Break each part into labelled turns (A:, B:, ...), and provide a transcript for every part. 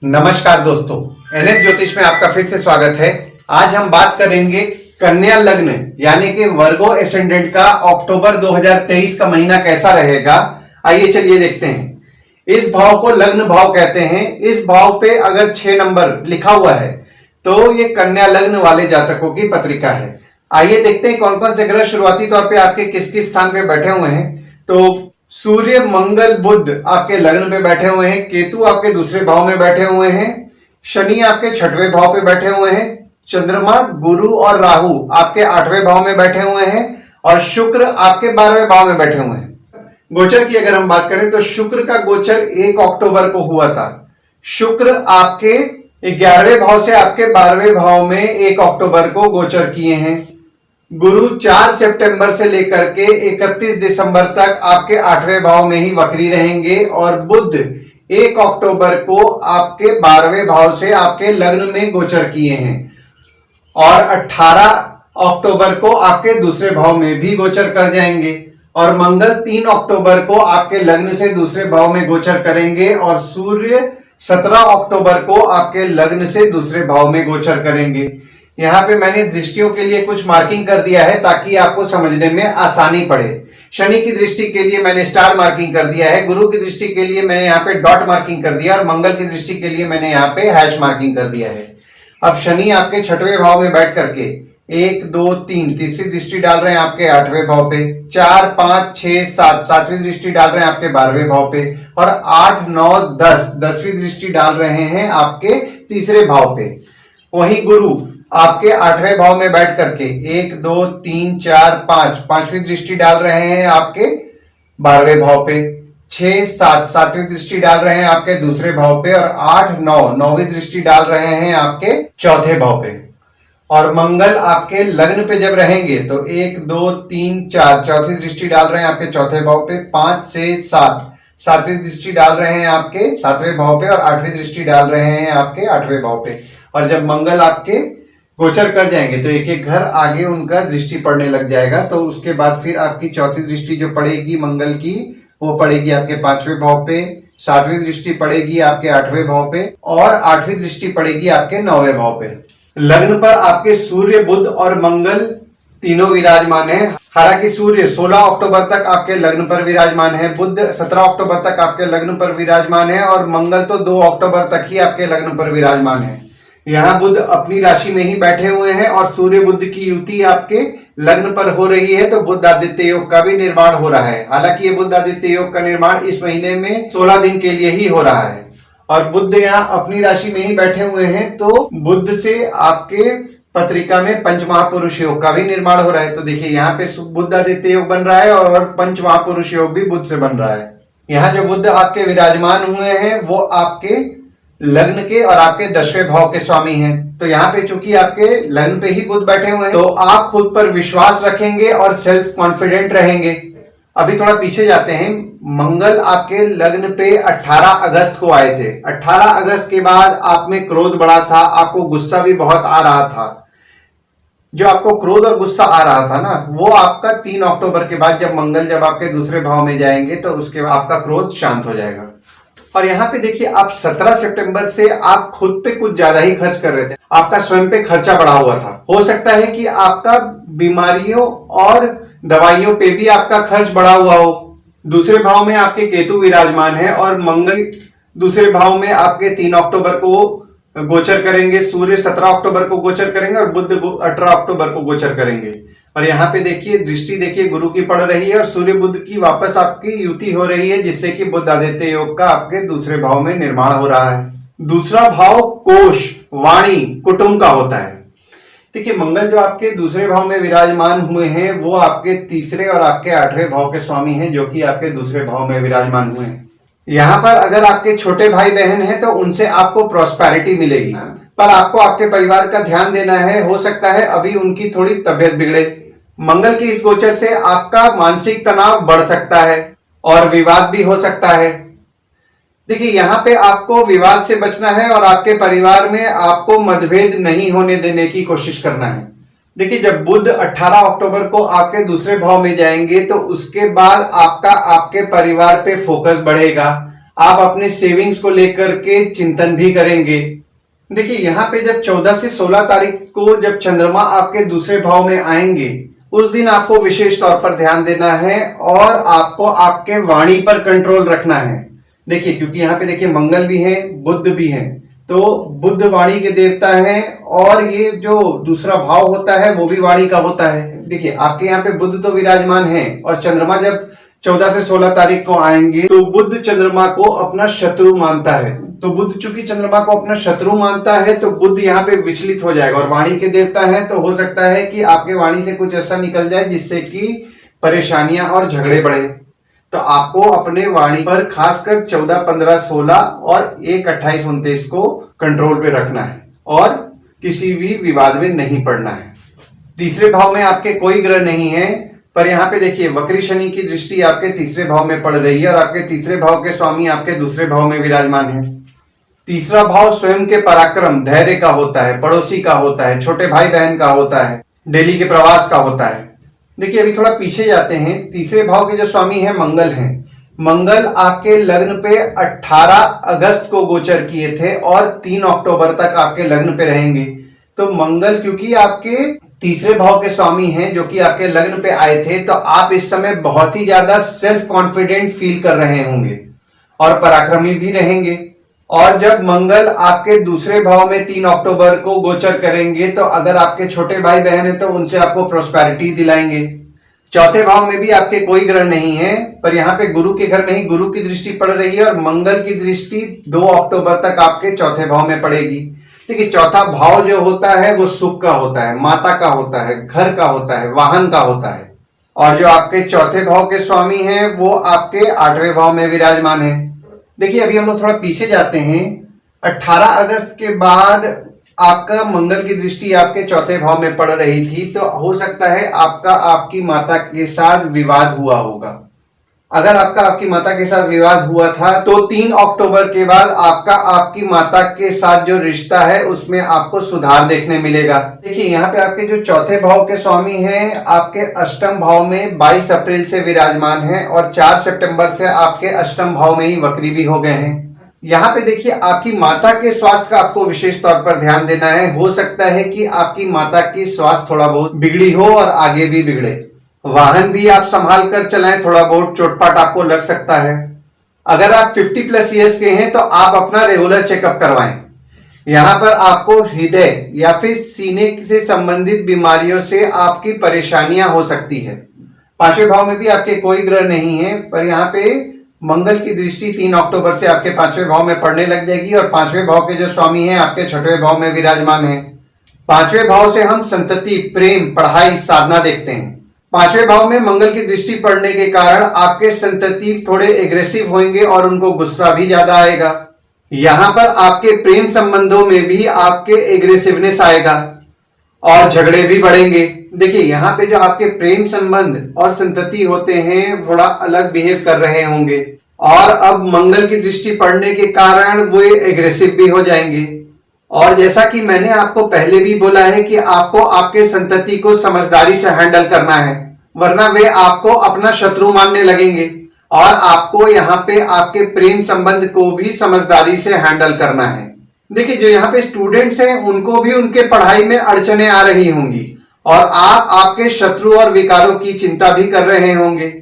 A: नमस्कार दोस्तों, एनएस ज्योतिष में आपका फिर से स्वागत है। आज हम बात करेंगे कन्या लग्न यानी कि वर्गो एसेंडेंट का अक्टूबर 2023 का महीना कैसा रहेगा। आइए चलिए देखते हैं। इस भाव को लग्न भाव कहते हैं। इस भाव पे अगर 6 नंबर लिखा हुआ है तो ये कन्या लग्न वाले जातकों की पत्रिका है। आइए देखते हैं कौन कौन से ग्रह शुरुआती तौर पे आपके किस किस स्थान पे बैठे हुए हैं। तो सूर्य, मंगल, बुध आपके लग्न पे बैठे हुए हैं। केतु आपके दूसरे भाव में बैठे हुए हैं। शनि आपके 6वें भाव पे बैठे हुए हैं। चंद्रमा, गुरु और राहु आपके 8वें भाव में बैठे हुए हैं और शुक्र आपके 12वें भाव में बैठे हुए हैं। गोचर की अगर हम बात करें तो शुक्र का गोचर 1 अक्टूबर को हुआ था। शुक्र आपके 11वें भाव से आपके 12वें भाव में 1 अक्टूबर को गोचर किए हैं। गुरु 4 सितंबर से लेकर के 31 दिसंबर तक आपके 8वें भाव में ही वक्री रहेंगे और बुध 1 अक्टूबर को आपके 12वें भाव से आपके लग्न में गोचर किए हैं और 18 अक्टूबर को आपके दूसरे भाव में भी गोचर कर जाएंगे। और मंगल 3 अक्टूबर को आपके लग्न से दूसरे भाव में गोचर करेंगे और सूर्य 17 अक्टूबर को आपके लग्न से दूसरे भाव में गोचर करेंगे। यहाँ पे मैंने दृष्टियों के लिए कुछ मार्किंग कर दिया है ताकि आपको समझने में आसानी पड़े। शनि की दृष्टि के लिए मैंने स्टार मार्किंग कर दिया है, गुरु की दृष्टि के लिए मैंने यहाँ पे डॉट मार्किंग कर दिया और मंगल की दृष्टि के लिए मैंने यहाँ पे हैश मार्किंग कर दिया है। अब शनि आपके 6वें भाव में बैठ करके 1 2 3 तीसरी दृष्टि डाल रहे हैं आपके 8वें भाव पे, 4 5 6 7 7वीं दृष्टि डाल रहे हैं आपके 12वें भाव पे और 8 9 10 10वीं दृष्टि डाल रहे हैं आपके तीसरे भाव पे। वहीं गुरु आपके 8वें भाव में बैठ करके 1 2 3 4 5 5वीं दृष्टि डाल रहे हैं आपके 12वें भाव पे, 6 7 7वीं दृष्टि डाल रहे हैं आपके दूसरे भाव पे और 8 9 9वीं दृष्टि डाल रहे हैं आपके चौथे भाव पे। और मंगल आपके लग्न पे जब रहेंगे तो 1 2 3 4 चौथी दृष्टि डाल रहे हैं आपके चौथे भाव पे, 5 6 7 7वीं दृष्टि डाल रहे हैं आपके 7वें भाव पे और 8वीं दृष्टि डाल रहे हैं आपके 8वें भाव पे। और जब मंगल आपके गोचर कर जाएंगे तो एक एक घर आगे उनका दृष्टि पड़ने लग जाएगा। तो उसके बाद फिर आपकी चौथी दृष्टि जो पड़ेगी मंगल की वो पड़ेगी आपके 5वें भाव पे, 7वीं दृष्टि पड़ेगी आपके 8वें भाव पे और 8वीं दृष्टि पड़ेगी आपके 9वें भाव पे। लग्न पर आपके सूर्य, बुध और मंगल तीनों विराजमान है। हालांकि सूर्य 16 अक्टूबर तक आपके लग्न पर विराजमान है, बुध 17 अक्टूबर तक आपके लग्न पर विराजमान है और मंगल तो 2 अक्टूबर तक ही आपके लग्न पर विराजमान है। यहाँ बुध अपनी राशि में ही बैठे हुए हैं और सूर्य बुध की युति आपके लग्न पर हो रही है, तो बुध आदित्य योग का भी निर्माण हो रहा है। हालांकि ये बुध आदित्य योग का निर्माण इस महीने में 16 दिन के लिए ही हो रहा है और बुध यहाँ अपनी राशि में ही बैठे हुए हैं, तो बुध से आपके पत्रिका में पंच महापुरुष योग का भी निर्माण हो रहा है। तो देखिए यहाँ पे बुध आदित्य योग बन रहा है और पंच महापुरुष योग भी बुध से बन रहा है। यहाँ जो बुध आपके विराजमान हुए हैं वो आपके लग्न के और आपके 10वें भाव के स्वामी हैं। तो यहाँ पे चूंकि आपके लग्न पे ही बुध बैठे हुए हैं तो आप खुद पर विश्वास रखेंगे और सेल्फ कॉन्फिडेंट रहेंगे। अभी थोड़ा पीछे जाते हैं। मंगल आपके लग्न पे 18 अगस्त को आए थे। 18 अगस्त के बाद आप में क्रोध बढ़ा था, आपको गुस्सा भी बहुत आ रहा था। जो आपको क्रोध और गुस्सा आ रहा था ना, वो आपका 3 अक्टूबर के बाद जब आपके दूसरे भाव में जाएंगे तो उसके बाद आपका क्रोध शांत हो जाएगा। और यहाँ पे देखिए आप 17 सितंबर से आप खुद पे कुछ ज्यादा ही खर्च कर रहे थे, आपका स्वयं पे खर्चा बढ़ा हुआ था। हो सकता है कि आपका बीमारियों और दवाइयों पे भी आपका खर्च बढ़ा हुआ हो। दूसरे भाव में आपके केतु विराजमान है और मंगल दूसरे भाव में आपके 3 अक्टूबर को गोचर करेंगे, सूर्य 17 अक्टूबर को गोचर करेंगे और बुध 18 अक्टूबर को गोचर करेंगे। और यहाँ पे देखिए दृष्टि देखिए गुरु की पड़ रही है और सूर्य बुध की वापस आपकी युति हो रही है, जिससे कि बुध आदित्य योग का आपके दूसरे भाव में निर्माण हो रहा है। दूसरा भाव कोश, वाणी, कुटुंब का होता है। देखिए मंगल जो आपके दूसरे भाव में विराजमान हुए हैं वो आपके तीसरे और आपके 8वें भाव के स्वामी हैं, जो कि आपके दूसरे भाव में विराजमान हुए हैं। यहाँ पर अगर आपके छोटे भाई बहन हैं तो उनसे आपको प्रॉस्पेरिटी मिलेगी, पर आपको आपके परिवार का ध्यान देना है। हो सकता है अभी उनकी थोड़ी तबियत बिगड़े। मंगल की इस गोचर से आपका मानसिक तनाव बढ़ सकता है और विवाद भी हो सकता है। देखिए यहाँ पे आपको विवाद से बचना है और आपके परिवार में आपको मतभेद नहीं होने देने की कोशिश करना है। देखिए जब बुध 18 अक्टूबर को आपके दूसरे भाव में जाएंगे तो उसके बाद आपका आपके परिवार पे फोकस बढ़ेगा, आप अपने सेविंग्स को लेकर के चिंतन भी करेंगे। देखिए यहाँ पे जब 14 से 16 तारीख को जब चंद्रमा आपके दूसरे भाव में आएंगे, उस दिन आपको विशेष तौर पर ध्यान देना है और आपको आपके वाणी पर कंट्रोल रखना है। देखिए क्योंकि यहाँ पे देखिए मंगल भी है, बुध भी है, तो बुध वाणी के देवता है और ये जो दूसरा भाव होता है वो भी वाणी का होता है। देखिए आपके यहाँ पे बुध तो विराजमान है और चंद्रमा जब 14 से 16 तारीख को आएंगे तो बुध चंद्रमा को अपना शत्रु मानता है। तो बुध चूंकि चंद्रमा को अपना शत्रु मानता है तो बुध यहाँ पे विचलित हो जाएगा और वाणी के देवता है, तो हो सकता है कि आपके वाणी से कुछ ऐसा निकल जाए जिससे कि परेशानियां और झगड़े बढ़े। तो आपको अपने वाणी पर खासकर 14, 15, 16 और 1, 28, 29 को कंट्रोल पे रखना है और किसी भी विवाद में नहीं पड़ना है। तीसरे भाव में आपके कोई ग्रह नहीं है, पर यहाँ पे देखिए वक्री शनि की दृष्टि आपके तीसरे भाव में पड़ रही है और आपके तीसरे भाव के स्वामी आपके दूसरे भाव में विराजमान है। तीसरा भाव स्वयं के पराक्रम, धैर्य का होता है, पड़ोसी का होता है, छोटे भाई बहन का होता है, डेली के प्रवास का होता है। देखिए अभी थोड़ा पीछे जाते हैं। तीसरे भाव के जो स्वामी है मंगल हैं। मंगल आपके लग्न पे 18 अगस्त को गोचर किए थे और 3 अक्टूबर तक आपके लग्न पे रहेंगे। तो मंगल क्योंकि आपके तीसरे भाव के स्वामी हैं जो कि आपके लग्न पे आए थे, तो आप इस समय बहुत ही ज्यादा सेल्फ कॉन्फिडेंट फील कर रहे होंगे और पराक्रमी भी रहेंगे। और जब मंगल आपके दूसरे भाव में 3 अक्टूबर को गोचर करेंगे तो अगर आपके छोटे भाई बहन है तो उनसे आपको प्रोस्पेरिटी दिलाएंगे। चौथे भाव में भी आपके कोई ग्रह नहीं है, पर यहाँ पे गुरु के घर में ही गुरु की दृष्टि पड़ रही है और मंगल की दृष्टि 2 अक्टूबर तक आपके चौथे भाव में पड़ेगी। देखिए चौथा भाव जो होता है वो सुख का होता है, माता का होता है, घर का होता है, वाहन का होता है। और जो आपके चौथे भाव के स्वामी हैं वो आपके 8वें भाव में विराजमान है। देखिए अभी हम लोग थोड़ा पीछे जाते हैं। 18 अगस्त के बाद आपका मंगल की दृष्टि आपके चौथे भाव में पड़ रही थी, तो हो सकता है आपका आपकी माता के साथ विवाद हुआ होगा। अगर आपका आपकी माता के साथ विवाद हुआ था तो 3 अक्टूबर के बाद आपका आपकी माता के साथ जो रिश्ता है उसमें आपको सुधार देखने मिलेगा। देखिए यहाँ पे आपके जो चौथे भाव के स्वामी हैं आपके अष्टम भाव में 22 अप्रैल से विराजमान है और 4 सितंबर से आपके अष्टम भाव में ही वक्री भी हो गए हैं। यहाँ पे देखिए आपकी माता के स्वास्थ्य का आपको विशेष तौर पर ध्यान देना है। हो सकता है कि आपकी माता की स्वास्थ्य थोड़ा बहुत बिगड़ी हो और आगे भी बिगड़े। वाहन भी आप संभाल कर चलाएं, थोड़ा बहुत चोटपाट आपको लग सकता है। अगर आप 50+ ईयर्स के हैं तो आप अपना रेगुलर चेकअप करवाएं। यहाँ पर आपको हृदय या फिर सीने से संबंधित बीमारियों से आपकी परेशानियां हो सकती है। 5वें भाव में भी आपके कोई ग्रह नहीं है, पर यहाँ पे मंगल की दृष्टि 3 अक्टूबर से आपके 5वें भाव में पड़ने लग जाएगी और 5वें भाव के जो स्वामी हैं आपके 6वें भाव में विराजमान है। 5वें भाव से हम संतति, प्रेम, पढ़ाई, साधना देखते हैं। 5वें भाव में मंगल की दृष्टि पड़ने के कारण आपके संतति थोड़े एग्रेसिव होंगे और उनको गुस्सा भी ज्यादा आएगा। यहां पर आपके प्रेम संबंधों में भी आपके एग्रेसिवनेस आएगा और झगड़े भी बढ़ेंगे। देखिए यहाँ पे जो आपके प्रेम संबंध और संतति होते हैं थोड़ा अलग बिहेव कर रहे होंगे और अब मंगल की दृष्टि पड़ने के कारण वो एग्रेसिव भी हो जाएंगे। और जैसा कि मैंने आपको पहले भी बोला है कि आपको आपके संतति को समझदारी से हैंडल करना है, वरना वे आपको अपना शत्रु मानने लगेंगे। और आपको यहाँ पे आपके प्रेम संबंध को भी समझदारी से हैंडल करना है। देखिए जो यहाँ पे स्टूडेंट्स हैं उनको भी उनके पढ़ाई में अड़चने आ रही होंगी और आप आपके शत्रु और विकारों की चिंता भी कर रहे होंगे।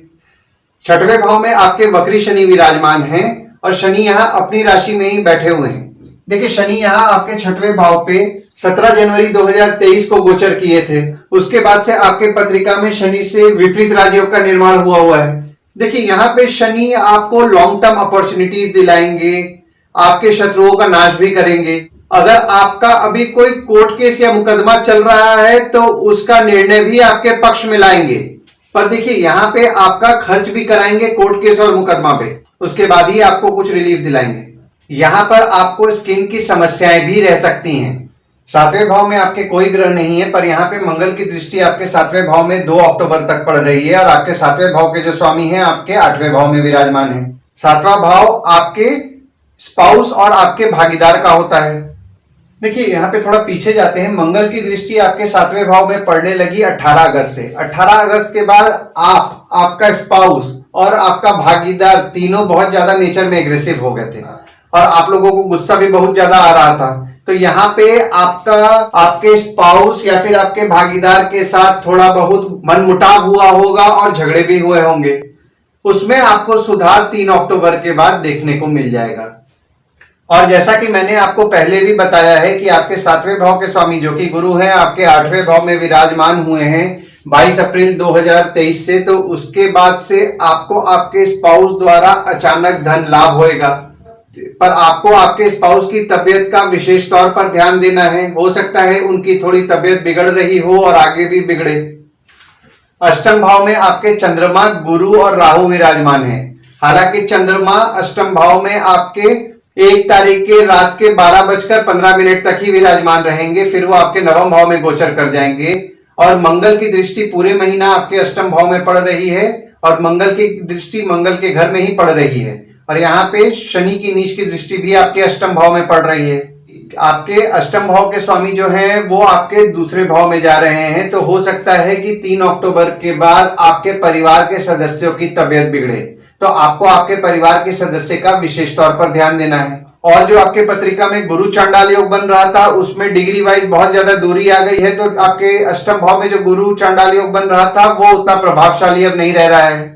A: 6वें भाव में आपके वक्री शनि विराजमान हैं और शनि यहाँ अपनी राशि में ही बैठे हुए हैं। देखिए शनि यहाँ आपके 6वें भाव पे 17 जनवरी 2023 को गोचर किए थे। उसके बाद से आपके पत्रिका में शनि से विपरीत राजयोग का निर्माण हुआ है। देखिए यहाँ पे शनि आपको लॉन्ग टर्म अपॉर्चुनिटीज दिलाएंगे, आपके शत्रुओं का नाश भी करेंगे। अगर आपका अभी कोई कोर्ट केस या मुकदमा चल रहा है तो उसका निर्णय भी आपके पक्ष में लाएंगे। पर देखिए यहाँ पे आपका खर्च भी कराएंगे कोर्ट केस और मुकदमा पे, उसके बाद ही आपको कुछ रिलीफ दिलाएंगे। यहाँ पर आपको स्किन की समस्याएं भी रह सकती हैं। 7वें भाव में आपके कोई ग्रह नहीं है, पर यहाँ पे मंगल की दृष्टि आपके 7वें भाव में 2 अक्टूबर तक पड़ रही है और आपके 7वें भाव के जो स्वामी हैं आपके 8वें भाव में विराजमान है। 7वां भाव आपके स्पाउस और आपके भागीदार का होता है। देखिए यहाँ पे थोड़ा पीछे जाते हैं। मंगल की दृष्टि आपके 7वें भाव में पड़ने लगी 18 अगस्त से। 18 अगस्त के बाद आप, आपका स्पाउस और आपका भागीदार तीनों बहुत ज्यादा नेचर में एग्रेसिव हो गए थे और आप लोगों को गुस्सा भी बहुत ज्यादा आ रहा था। तो यहाँ पे आपका आपके स्पाउस या फिर आपके भागीदार के साथ थोड़ा बहुत मनमुटाव हुआ होगा और झगड़े भी हुए होंगे। उसमें आपको सुधार 3 अक्टूबर के बाद देखने को मिल जाएगा। और जैसा कि मैंने आपको पहले भी बताया है कि आपके 7वें भाव के स्वामी जो कि गुरु हैं आपके 8वें भाव में विराजमान हुए हैं 22 अप्रैल 2023 से, तो उसके बाद से आपको आपके स्पाउस द्वारा अचानक धन लाभ होएगा। पर आपको आपके स्पाउस की तबीयत का विशेष तौर पर ध्यान देना है। हो सकता है उनकी थोड़ी तबीयत बिगड़ रही हो और आगे भी बिगड़े। अष्टम भाव में आपके चंद्रमा, गुरु और राहु विराजमान है। हालांकि चंद्रमा अष्टम भाव में आपके 1 तारीख के रात के 12:15 तक ही विराजमान रहेंगे, फिर वो आपके नवम भाव में गोचर कर जाएंगे। और मंगल की दृष्टि पूरे महीना आपके अष्टम भाव में पड़ रही है और मंगल की दृष्टि मंगल के घर में ही पड़ रही है। और यहाँ पे शनि की नीच की दृष्टि भी आपके अष्टम भाव में पड़ रही है। आपके अष्टम भाव के स्वामी जो हैं वो आपके दूसरे भाव में जा रहे हैं, तो हो सकता है कि 3 अक्टूबर के बाद आपके परिवार के सदस्यों की तबीयत बिगड़े, तो आपको आपके परिवार के सदस्य का विशेष तौर पर ध्यान देना है। और जो आपके पत्रिका में गुरु चांडाल योग बन रहा था उसमें डिग्री वाइज बहुत ज्यादा दूरी आ गई है, तो आपके अष्टम भाव में जो गुरु चांडाल योग बन रहा था वो उतना प्रभावशाली अब नहीं रह रहा है।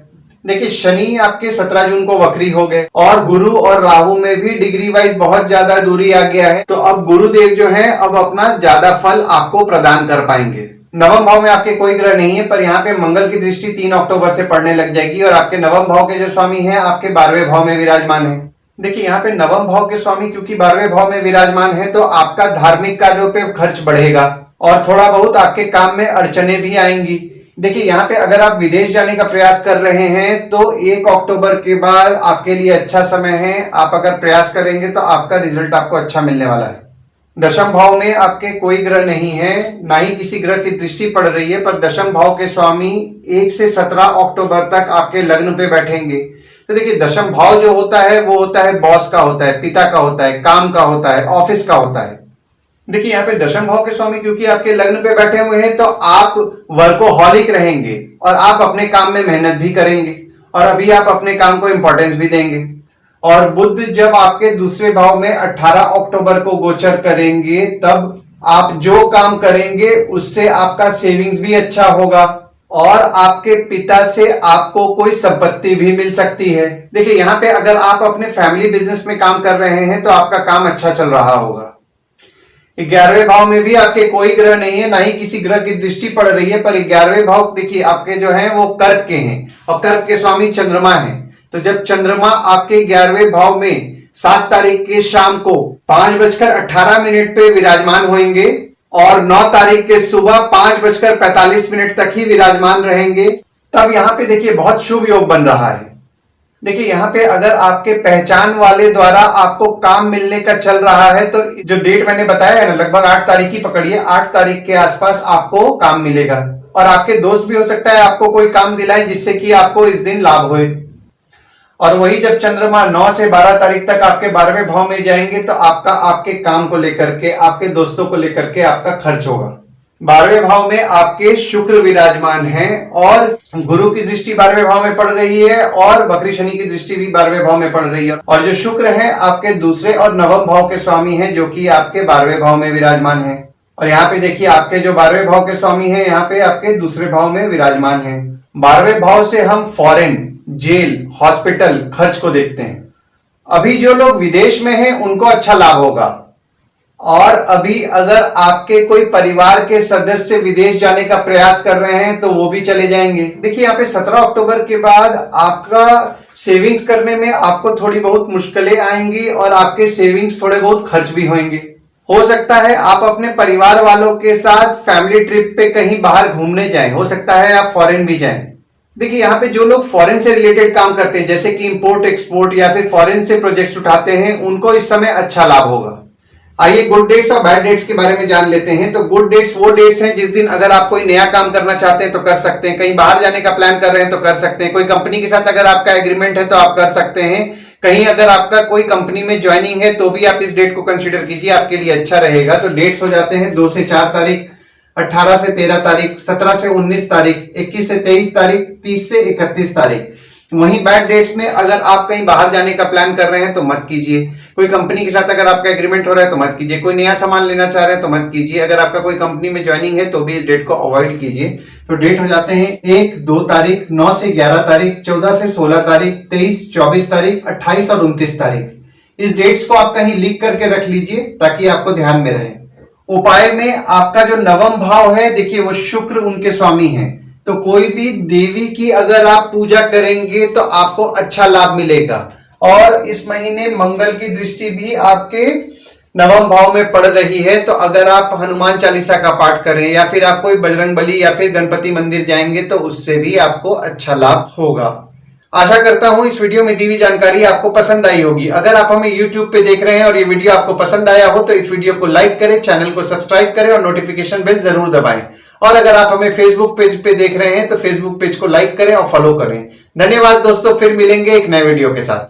A: देखिए शनि आपके 17 जून को वक्री हो गए और गुरु और राहु में भी डिग्री वाइज बहुत ज्यादा दूरी आ गया है, तो अब गुरुदेव जो है अब अपना ज्यादा फल आपको प्रदान कर पाएंगे। नवम भाव में आपके कोई ग्रह नहीं है, पर यहाँ पे मंगल की दृष्टि 3 अक्टूबर से पड़ने लग जाएगी और आपके नवम भाव के जो स्वामी हैं आपके 12वें भाव में विराजमान है। देखिए यहाँ पे नवम भाव के स्वामी क्योंकि 12वें भाव में विराजमान है, तो आपका धार्मिक कार्यों पे खर्च बढ़ेगा और थोड़ा बहुत आपके काम में अड़चने भी आएंगी। देखिए यहाँ पे अगर आप विदेश जाने का प्रयास कर रहे हैं तो 1 अक्टूबर के बाद आपके लिए अच्छा समय है। आप अगर प्रयास करेंगे तो आपका रिजल्ट आपको अच्छा मिलने वाला है। दशम भाव में आपके कोई ग्रह नहीं है, ना ही किसी ग्रह की दृष्टि पड़ रही है, पर दशम भाव के स्वामी 1 से 17 अक्टूबर तक आपके लग्न पे बैठेंगे। तो देखिए दशम भाव जो होता है वो होता है बॉस का, होता है पिता का, होता है काम का, होता है ऑफिस का होता है। देखिए यहाँ पे दशम भाव के स्वामी क्योंकि आपके लग्न पे बैठे हुए हैं, तो आप वर्कोहॉलिक रहेंगे और आप अपने काम में मेहनत भी करेंगे और अभी आप अपने काम को इंपॉर्टेंस भी देंगे। और बुध जब आपके दूसरे भाव में 18 अक्टूबर को गोचर करेंगे, तब आप जो काम करेंगे उससे आपका सेविंग्स भी अच्छा होगा और आपके पिता से आपको कोई संपत्ति भी मिल सकती है। देखिए यहाँ पे अगर आप अपने फैमिली बिजनेस में काम कर रहे हैं तो आपका काम अच्छा चल रहा होगा। 11वें भाव में भी आपके कोई ग्रह नहीं है, ना ही किसी ग्रह की दृष्टि पड़ रही है, पर 11वें भाव देखिए आपके जो है वो कर्क के हैं और कर्क के स्वामी चंद्रमा है। तो जब चंद्रमा आपके 11वें भाव में 7 तारीख के शाम को 5:18 पे विराजमान होंगे और 9 तारीख के सुबह 5:45 तक ही विराजमान रहेंगे, तब यहाँ पे देखिए बहुत शुभ योग बन रहा है। देखिए यहाँ पे अगर आपके पहचान वाले द्वारा आपको काम मिलने का चल रहा है, तो जो डेट मैंने बताया है ना, लगभग 8 तारीख ही पकड़िए, 8 तारीख के आसपास आपको काम मिलेगा और आपके दोस्त भी हो सकता है आपको कोई काम दिलाए जिससे कि आपको इस दिन लाभ होए। और वही जब चंद्रमा 9 से 12 तारीख तक आपके 12वें भाव में जाएंगे, तो आपका आपके काम को लेकर के, आपके दोस्तों को लेकर के आपका खर्च होगा। 12वें भाव में आपके शुक्र विराजमान हैं और गुरु की दृष्टि 12वें भाव में पड़ रही है और वक्री शनि की दृष्टि भी 12वें भाव में पड़ रही है। और जो शुक्र है आपके दूसरे और नवम भाव के स्वामी हैं, जो कि आपके 12वें भाव में विराजमान है। और यहाँ पे देखिए आपके जो 12वें भाव के स्वामी हैं यहाँ पे आपके दूसरे भाव में विराजमान है। 12वें भाव से हम फॉरेन, जेल, हॉस्पिटल, खर्च को देखते हैं। अभी जो लोग विदेश में हैं उनको अच्छा लाभ होगा और अभी अगर आपके कोई परिवार के सदस्य विदेश जाने का प्रयास कर रहे हैं तो वो भी चले जाएंगे। देखिए यहाँ पे 17 अक्टूबर के बाद आपका सेविंग्स करने में आपको थोड़ी बहुत मुश्किलें आएंगी और आपके सेविंग्स थोड़े बहुत खर्च भी होंगे। हो सकता है आप अपने परिवार वालों के साथ फैमिली ट्रिप पे कहीं बाहर घूमने जाएं, हो सकता है आप फॉरेन भी जाएं। देखिए यहाँ पे जो लोग फॉरेन से रिलेटेड काम करते हैं, जैसे कि इंपोर्ट एक्सपोर्ट या फिर फॉरेन से प्रोजेक्ट्स उठाते हैं, उनको इस समय अच्छा लाभ होगा। आइए गुड डेट्स और बैड डेट्स के बारे में जान लेते हैं। तो गुड डेट्स वो डेट्स हैं जिस दिन अगर आप कोई नया काम करना चाहते हैं तो कर सकते हैं, कहीं बाहर जाने का प्लान कर रहे हैं तो कर सकते हैं, कोई कंपनी के साथ अगर आपका एग्रीमेंट है तो आप कर सकते हैं, कहीं अगर आपका कोई कंपनी में ज्वाइनिंग है तो भी आप इस डेट को कंसीडर कीजिए, आपके लिए अच्छा रहेगा। तो डेट्स हो जाते हैं 2 से 4 तारीख, 18 से 13 तारीख, 17 से 19 तारीख, 21 से 23 तारीख, 30 से 31 तारीख। वहीं बैड डेट्स में अगर आप कहीं बाहर जाने का प्लान कर रहे हैं तो मत कीजिए। कोई कंपनी के साथ अगर आपका एग्रीमेंट हो रहा है तो मत कीजिए। कोई नया सामान लेना चाह रहे हैं तो मत कीजिए। अगर आपका कोई कंपनी में ज्वाइनिंग है तो भी इस डेट को अवॉइड कीजिए। तो डेट हो जाते हैं 1, 2 तारीख, 9 से 11 तारीख, 14 से 16 तारीख, 23, 24 तारीख, 28 और 29 तारीख। इस डेट्स को आप कहीं लिख करके रख लीजिए ताकि आपको ध्यान में रहे। उपाय में आपका जो नवम भाव है, देखिए वो शुक्र उनके स्वामी हैं, तो कोई भी देवी की अगर आप पूजा करेंगे तो आपको अच्छा लाभ मिलेगा। और इस महीने मंगल की दृष्टि भी आपके नवम भाव में पड़ रही है, तो अगर आप हनुमान चालीसा का पाठ करें या फिर आप कोई बजरंग बली या फिर गणपति मंदिर जाएंगे तो उससे भी आपको अच्छा लाभ होगा। आशा करता हूं इस वीडियो में दी हुई जानकारी आपको पसंद आई होगी। अगर आप हमें YouTube पे देख रहे हैं और ये वीडियो आपको पसंद आया हो तो इस वीडियो को लाइक करें, चैनल को सब्सक्राइब करें और नोटिफिकेशन बेल जरूर दबाएं। और अगर आप हमें Facebook पेज पे देख रहे हैं तो Facebook पेज को लाइक करें और फॉलो करें। धन्यवाद दोस्तों, फिर मिलेंगे एक नए वीडियो के साथ।